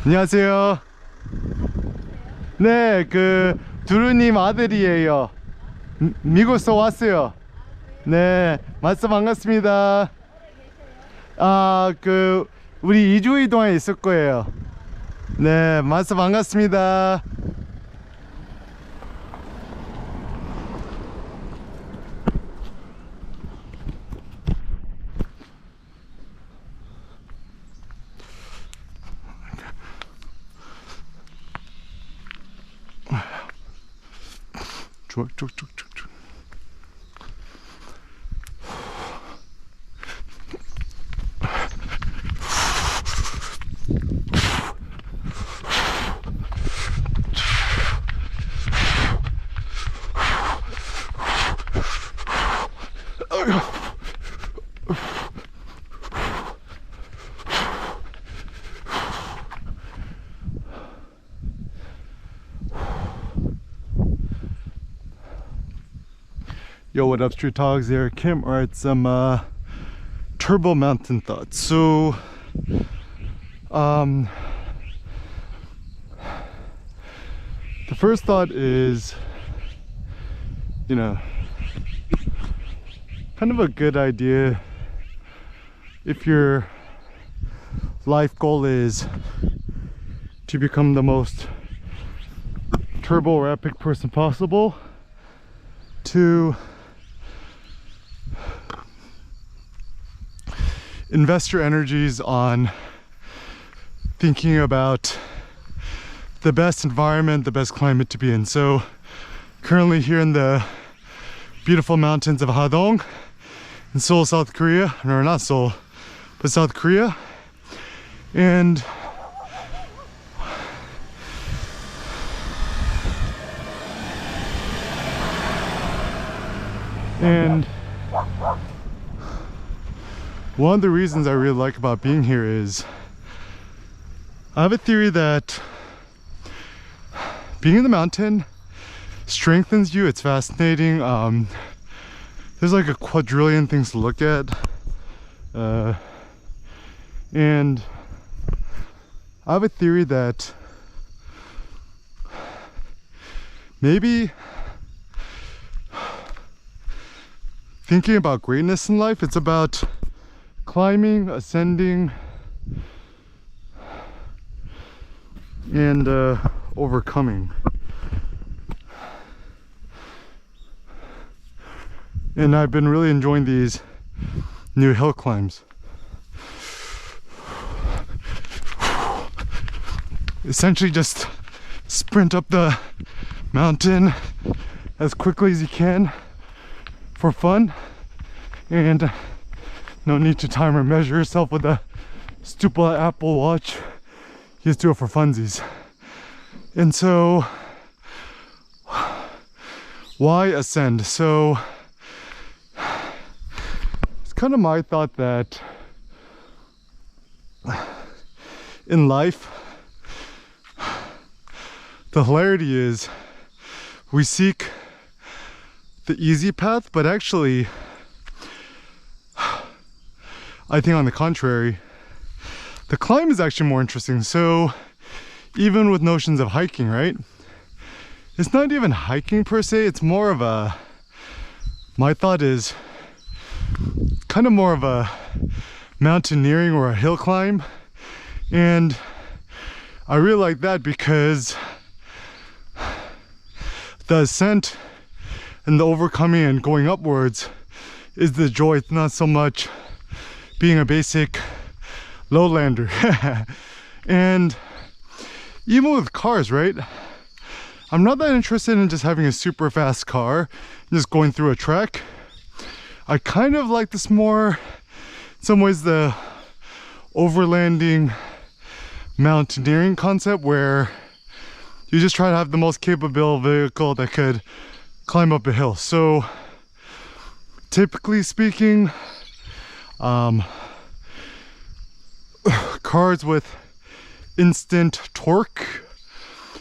안녕하세요. 네, 두루님 아들이에요. 미국에서 왔어요. 네, 만나서 반갑습니다. 우리 2주 동안 있을 거예요. 네, 만나서 반갑습니다. 쭉쭉쭉쭉. Yo, what up, Street Dogs? There, Kim. Alright, some Turbo Mountain thoughts. So, the first thought is, kind of a good idea if your life goal is to become the most turbo rapid person possible, to invest your energies on thinking about the best environment, the best climate to be in. So currently here in the beautiful mountains of Hadong in Seoul, South Korea, or not Seoul, but South Korea. And one of the reasons I really like about being here is I have a theory that being in the mountain strengthens you. It's fascinating. There's like a quadrillion things to look at. And I have a theory that maybe thinking about greatness in life, it's about climbing, ascending, and overcoming. And I've been really enjoying these new hill climbs. Essentially just sprint up the mountain as quickly as you can for fun, and no need to time or measure yourself with a stupid Apple Watch. You just do it for funsies. And so, why ascend? So, it's kind of my thought that in life, the hilarity is we seek the easy path, but actually, I think on the contrary, the climb is actually more interesting. So even with notions of hiking, right? It's not even hiking per se, it's more of a, my thought is kind of more of a mountaineering or a hill climb. And I really like that because the ascent and the overcoming and going upwards is the joy. It's not so much being a basic lowlander. And even with cars, right? I'm not that interested in just having a super fast car and just going through a trek. I kind of like this more, in some ways, the overlanding mountaineering concept, where you just try to have the most capable vehicle that could climb up a hill. So typically speaking, cars with instant torque.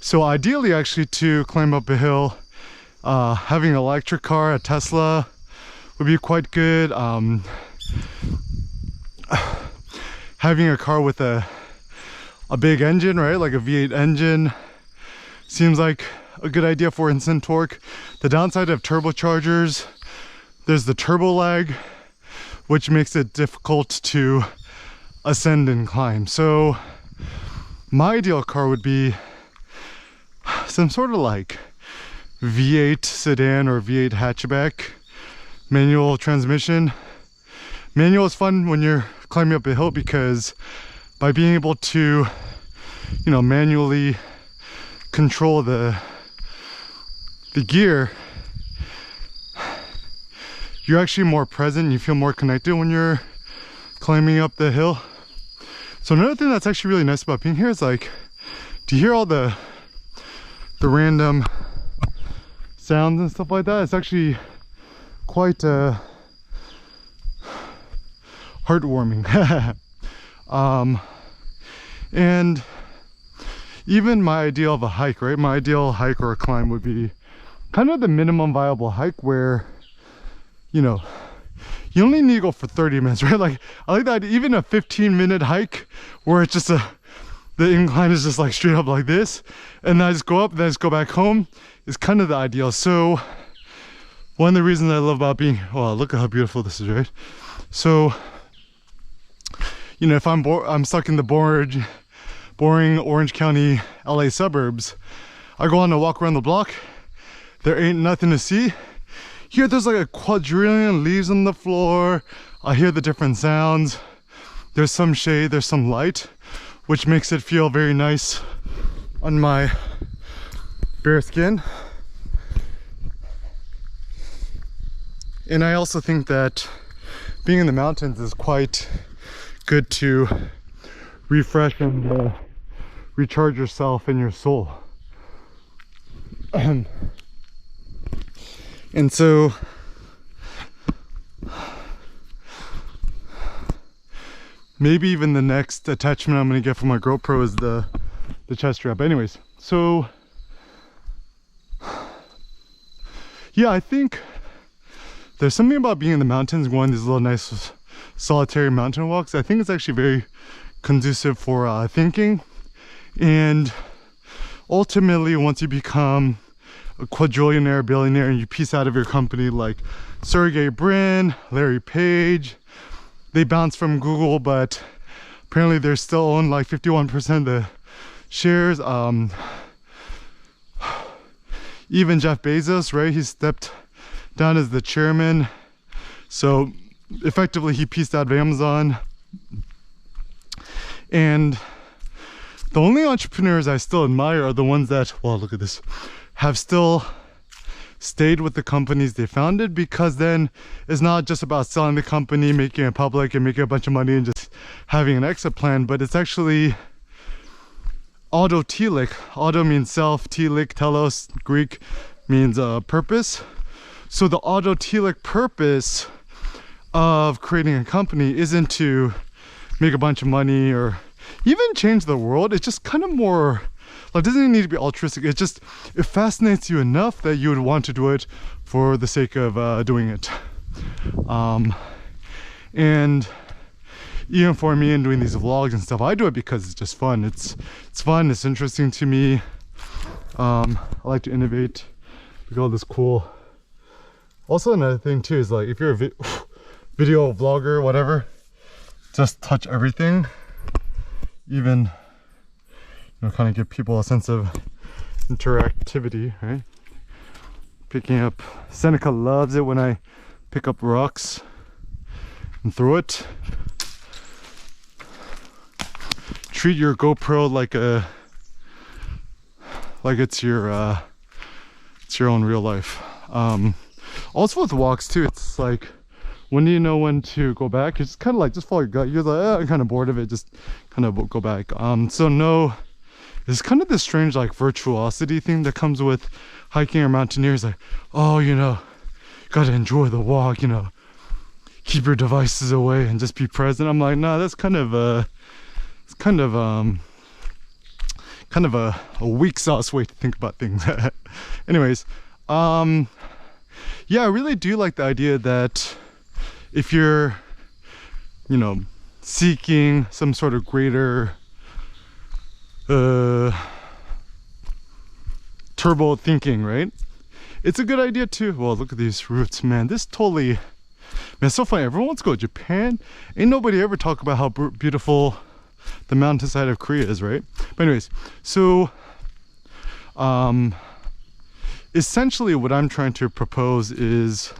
So ideally, actually, to climb up a hill, having an electric car, a Tesla, would be quite good. Having a car with a a big engine, right? Like a V8 engine seems like a good idea for instant torque. The downside of turbochargers, there's the turbo lag, which makes it difficult to ascend and climb. So my ideal car would be some sort of like V8 sedan or V8 hatchback, manual transmission. Manual is fun when you're climbing up a hill because by being able to, you know, manually control the gear, you're actually more present, you feel more connected when you're climbing up the hill. So another thing that's actually really nice about being here is like, do you hear all the random sounds and stuff like that? It's actually quite heartwarming. And even my ideal of a hike, right? My ideal hike or a climb would be kind of the minimum viable hike where, you know, you only need to go for 30 minutes, right? Like, I like that. Even a 15-minute hike where it's just the incline is just like straight up like this, and then I just go up, then I just go back home, is kind of the ideal. So one of the reasons I love about being, oh, look at how beautiful this is, right? So, you know, if I'm stuck in the boring Orange County, LA suburbs, I go on a walk around the block, there ain't nothing to see. Here there's like a quadrillion leaves on the floor. I hear the different sounds. There's some shade, there's some light, which makes it feel very nice on my bare skin. And I also think that being in the mountains is quite good to refresh and recharge yourself and your soul. And so maybe even the next attachment I'm going to get for my GoPro is the chest strap. Anyways, so yeah, I think there's something about being in the mountains, going these little nice solitary mountain walks. I think it's actually very conducive for thinking. And ultimately, once you become a quadrillionaire, billionaire, and you piece out of your company like Sergey Brin, Larry Page, they bounced from Google, but apparently they're still own like 51% of the shares. Even Jeff Bezos, right? He stepped down as the chairman. So effectively he pieced out of Amazon. And the only entrepreneurs I still admire are the ones that, well, look at this, have still stayed with the companies they founded, because then it's not just about selling the company, making it public and making a bunch of money and just having an exit plan, but it's actually autotelic. Auto means self, telic, telos, Greek, means purpose. So the autotelic purpose of creating a company isn't to make a bunch of money or even change the world. It's just kind of more, like, it doesn't need to be altruistic. It fascinates you enough that you would want to do it for the sake of doing it. And even for me and doing these vlogs and stuff, I do it because it's just fun. It's fun, it's interesting to me. I like to innovate, look at all this cool. Also another thing too is, like, if you're a video vlogger, whatever, just touch everything. Even, you know, kind of give people a sense of interactivity, right? Picking up, Seneca loves it when I pick up rocks and throw it. Treat your GoPro like it's your own real life. Also with walks too, it's like, when do you know when to go back? It's kind of like, just follow your gut. You're like, oh, I'm kind of bored of it, just kind of go back. So no, it's kind of this strange like virtuosity thing that comes with hiking or mountaineers. Like, oh, you know, you gotta enjoy the walk, you know, keep your devices away and just be present. I'm like, nah, that's kind of a weak sauce way to think about things. Anyways, yeah, I really do like the idea that if you're, you know, seeking some sort of greater turbo thinking, right? It's a good idea too. Well, look at these routes, man. This totally, man, it's so funny. Everyone wants to go to Japan. Ain't nobody ever talk about how beautiful the mountainside of Korea is, right? But anyways, so essentially what I'm trying to propose is,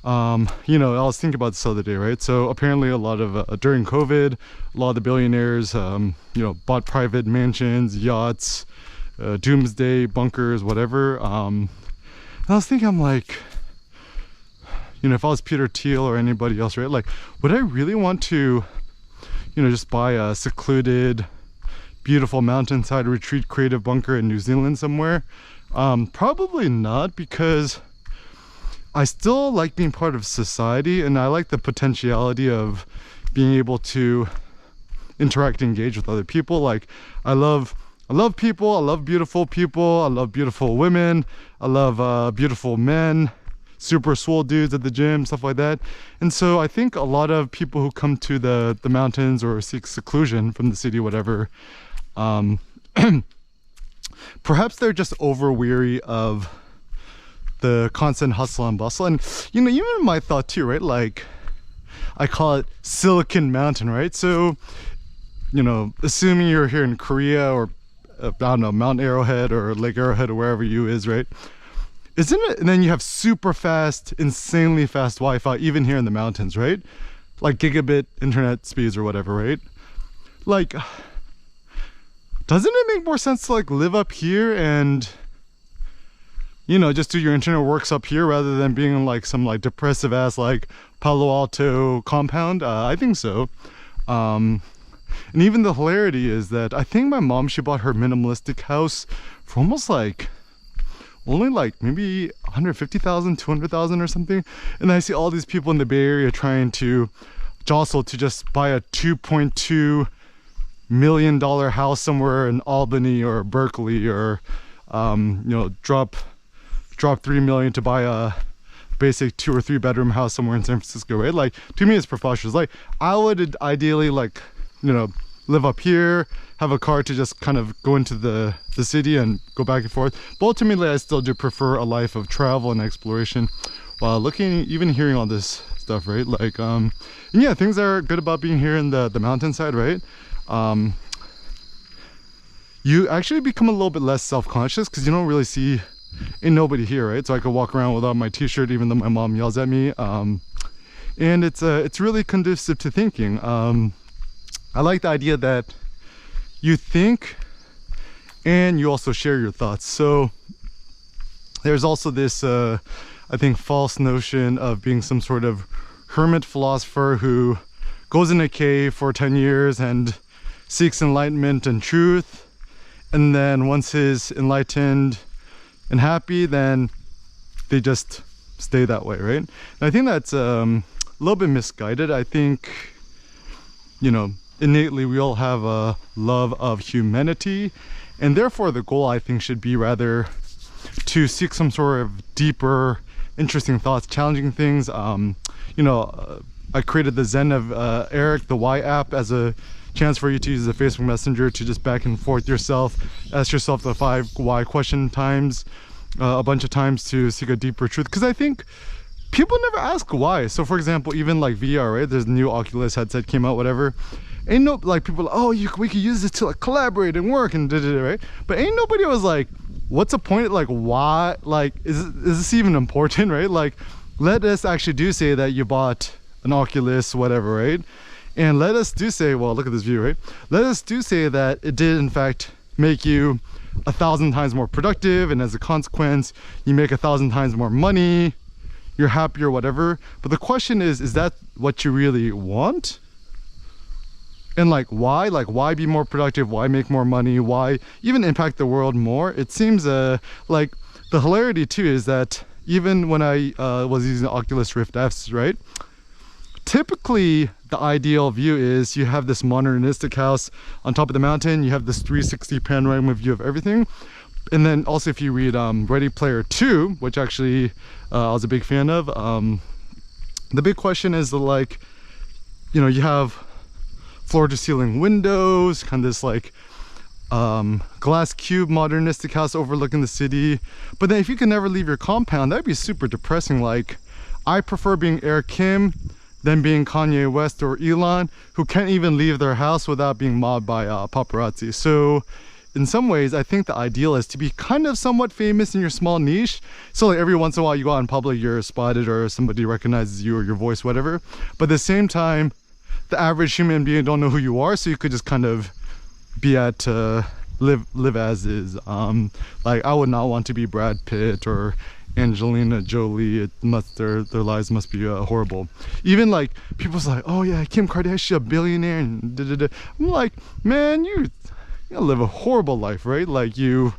you know, I was thinking about this the other day, right? So apparently a lot of, during COVID, a lot of the billionaires, you know, bought private mansions, yachts, doomsday bunkers, whatever. And I was thinking, I'm like, you know, if I was Peter Thiel or anybody else, right? Like, would I really want to, you know, just buy a secluded, beautiful mountainside retreat creative bunker in New Zealand somewhere? Probably not, because I still like being part of society, and I like the potentiality of being able to interact and engage with other people. Like, I love people, I love beautiful people, I love beautiful women, I love beautiful men, super swole dudes at the gym, stuff like that. And so I think a lot of people who come to the mountains or seek seclusion from the city, whatever, perhaps they're just over weary of the constant hustle and bustle. And you know, even my thought too, right? Like, I call it Silicon Mountain, right? So, you know, assuming you're here in Korea or I don't know, Mount Arrowhead or Lake Arrowhead or wherever you is, right? Isn't it? And then you have super fast, insanely fast Wi-Fi, even here in the mountains, right? Like gigabit internet speeds or whatever, right? Like, doesn't it make more sense to like live up here and, you know, just do your internet works up here rather than being in like some like depressive ass like Palo Alto compound? I think so. And even the hilarity is that I think my mom, she bought her minimalistic house for almost like, only like maybe 150,000, 200,000 or something. And I see all these people in the Bay Area trying to jostle to just buy a $2.2 million house somewhere in Albany or Berkeley, or, you know, drop 3 million to buy a basic 2 or 3 bedroom house somewhere in San Francisco, right? Like, to me, it's preposterous. Like, I would ideally, like, you know, live up here, have a car to just kind of go into the city and go back and forth. But ultimately, I still do prefer a life of travel and exploration while looking, even hearing all this stuff, right? Like, and yeah, things are good about being here in the mountainside, right? You actually become a little bit less self-conscious because you don't really see, ain't nobody here, right? So I could walk around without my t-shirt even though my mom yells at me. And it's really conducive to thinking. I like the idea that you think and you also share your thoughts. So there's also this, I think, false notion of being some sort of hermit philosopher who goes in a cave for 10 years and seeks enlightenment and truth. And then once he's enlightened and happy, then they just stay that way, right? And I think that's a little bit misguided. I think, you know, innately we all have a love of humanity, and therefore the goal, I think, should be rather to seek some sort of deeper, interesting thoughts, challenging things. You know, I created the Zen of Eric, the Y app, as a chance for you to use the Facebook Messenger to just back and forth yourself, ask yourself the 5 why question times, a bunch of times to seek a deeper truth. Because I think people never ask why. So for example, even like VR, right? There's a new Oculus headset came out, whatever. Ain't no, like, people, oh, we could use this to like collaborate and work and right? But ain't nobody was like, what's the point? Like, why? Like, is this even important, right? Like, let us actually do say that you bought an Oculus, whatever, right? And let us do say, well, look at this view, right? Let us do say that it did in fact make you 1,000 times more productive, and as a consequence, you make 1,000 times more money, you're happier, whatever. But the question is that what you really want? And like, why? Like, why be more productive? Why make more money? Why even impact the world more? It seems like the hilarity too is that even when I was using Oculus Rift S, right? Typically, the ideal view is you have this modernistic house on top of the mountain. You have this 360 panorama view of everything. And then also, if you read Ready Player 2, which actually I was a big fan of, the big question is like, you know, you have floor to ceiling windows, kind of this like glass cube modernistic house overlooking the city. But then if you can never leave your compound, that'd be super depressing. Like, I prefer being Eric Kim than being Kanye West or Elon, who can't even leave their house without being mobbed by paparazzi. So in some ways, I think the ideal is to be kind of somewhat famous in your small niche. So like every once in a while you go out in public, you're spotted or somebody recognizes you or your voice, whatever. But at the same time, the average human being don't know who you are, so you could just kind of be at live as is. Like, I would not want to be Brad Pitt or Angelina Jolie. It must, their lives must be horrible. Even like people's like, oh yeah, Kim Kardashian, a billionaire, and da, da, da. I'm like, man, you live a horrible life, right? Like you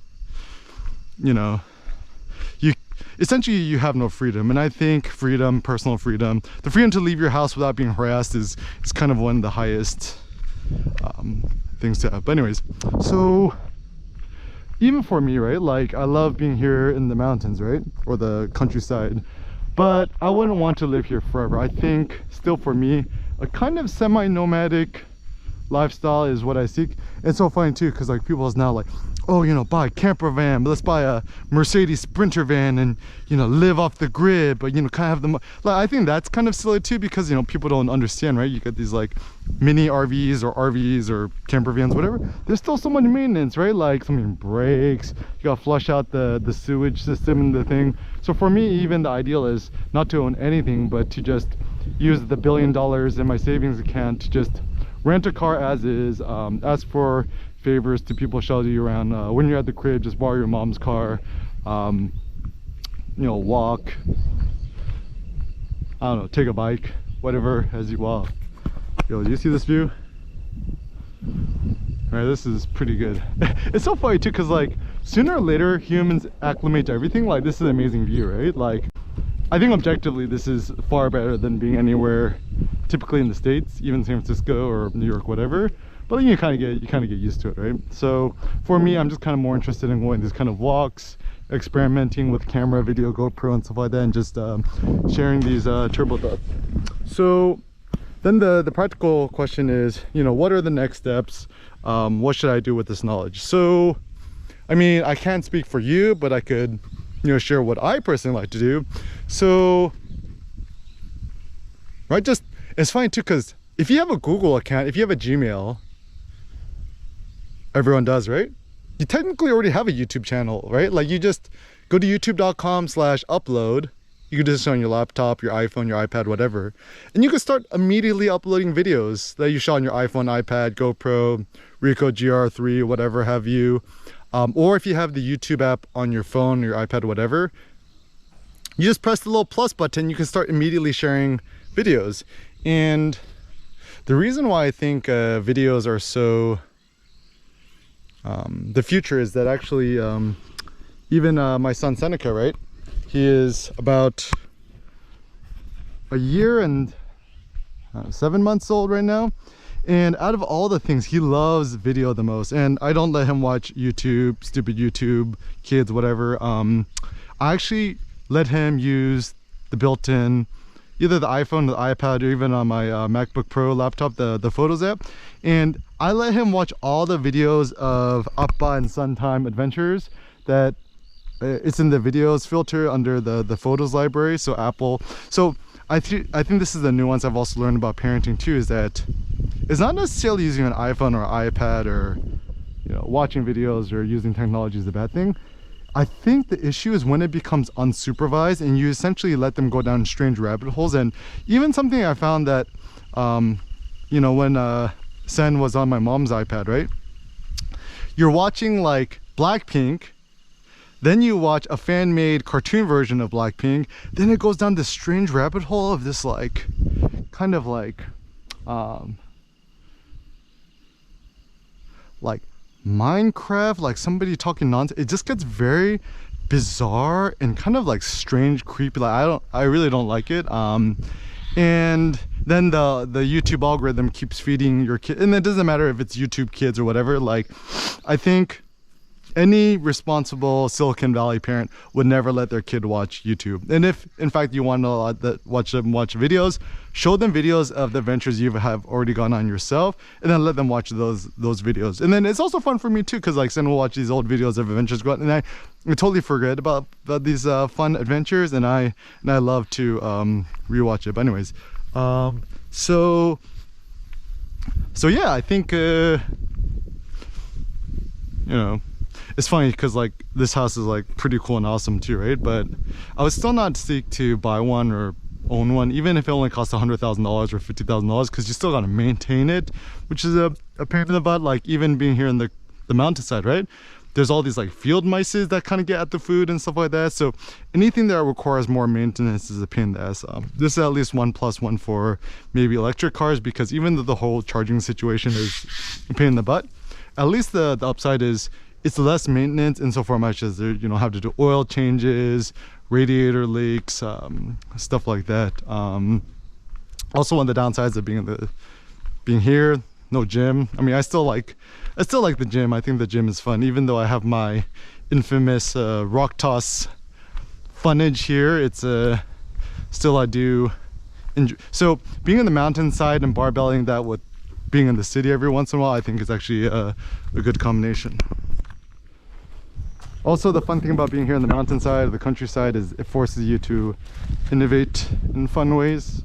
know, you essentially you have no freedom. And I think freedom, personal freedom, the freedom to leave your house without being harassed is kind of one of the highest things to have. But anyways, so even for me, right, like I love being here in the mountains, right, or the countryside, but I wouldn't want to live here forever. I think still for me, a kind of semi-nomadic lifestyle is what I seek. It's so funny too, because like people is now like, oh, you know, buy a camper van, but let's buy a Mercedes Sprinter van and, you know, live off the grid, but, you know, kind of have the, like, I think that's kind of silly too, because, you know, people don't understand, right? You get these like mini RVs or camper vans, whatever. There's still so much maintenance, right? Like something breaks, you gotta flush out the sewage system and the thing. So for me, even the ideal is not to own anything, but to just use the $1 billion in my savings account to just rent a car as is, ask for favors to people shuttle you around. When you're at the crib, just borrow your mom's car, you know, walk, I don't know, take a bike, whatever, as you walk. Yo, do you see this view? All right, this is pretty good. It's so funny too, because like sooner or later humans acclimate to everything. Like, this is an amazing view, right? Like, I think objectively this is far better than being anywhere typically in the States, even San Francisco or New York, whatever. But then you kind of get used to it, right? So for me, I'm just kind of more interested in going these kind of walks, experimenting with camera, video, GoPro and stuff like that, and just sharing these turbo thoughts. So then the practical question is, you know, what are the next steps? What should I do with this knowledge? So I mean, I can't speak for you, but I could, you know, share what I personally like to do. So right, just, it's funny too, because if you have a Google account, if you have a Gmail, everyone does, right? You technically already have a YouTube channel, right? Like, you just go to youtube.com/upload. You can do this on your laptop, your iPhone, your iPad, whatever. And you can start immediately uploading videos that you shot on your iPhone, iPad, GoPro, Ricoh GR3, whatever have you. Or if you have the YouTube app on your phone, your iPad, whatever, you just press the little plus button, you can start immediately sharing videos. And the reason why I think videos are so the future is that actually even my son Seneca, right, he is about a year and 7 months old right now, and out of all the things, he loves video the most. And I don't let him watch YouTube, stupid YouTube Kids, whatever. I actually let him use the built-in, either the iPhone, the iPad, or even on my MacBook Pro laptop, the Photos app. And I let him watch all the videos of Appa and Suntime Adventures that it's in the videos filter under the Photos library, so Apple. So I think this is the nuance I've also learned about parenting too, is that it's not necessarily using an iPhone or iPad or, you know, watching videos or using technology is a bad thing. I think the issue is when it becomes unsupervised and you essentially let them go down strange rabbit holes. And even something I found that, you know, when Sen was on my mom's iPad, right? You're watching like Blackpink, then you watch a fan-made cartoon version of Blackpink, then it goes down this strange rabbit hole of this like, kind of like Minecraft, like somebody talking nonsense. It just gets very bizarre and kind of like strange, creepy. Like I really don't like it. And then the YouTube algorithm keeps feeding your kid, and it doesn't matter if it's YouTube Kids or whatever. Like, I think any responsible Silicon Valley parent would never let their kid watch YouTube. And if in fact you want to watch them watch videos, show them videos of the adventures you have already gone on yourself, and then let them watch those videos. And then it's also fun for me too, because like Sen will watch these old videos of adventures go out, and I totally forget about these fun adventures, and I love to rewatch it. But anyways, so yeah, I think you know, it's funny because like this house is like pretty cool and awesome too, right? But I would still not seek to buy one or own one, even if it only costs $100,000 or $50,000, because you still got to maintain it, which is a pain in the butt. Like even being here in the mountainside, right? There's all these like field mice that kind of get at the food and stuff like that. So anything that requires more maintenance is a pain in the ass. This is at least 1+1 for maybe electric cars, because even though the whole charging situation is a pain in the butt, at least the upside is it's less maintenance insofar much as there, you know, have to do oil changes, radiator leaks, stuff like that. Also, one of the downsides of being here, no gym. I mean, I still like the gym. I think the gym is fun, even though I have my infamous rock toss funnage here. It's still I do enjoy. So being in the mountainside and barbelling that with being in the city every once in a while, I think is actually a good combination. Also, the fun thing about being here in the mountainside or the countryside is it forces you to innovate in fun ways.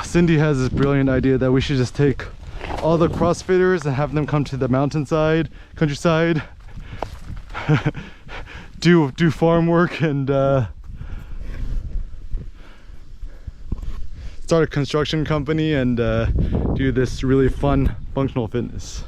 Cindy has this brilliant idea that we should just take all the CrossFitters and have them come to the countryside, do farm work and start a construction company and do this really fun functional fitness.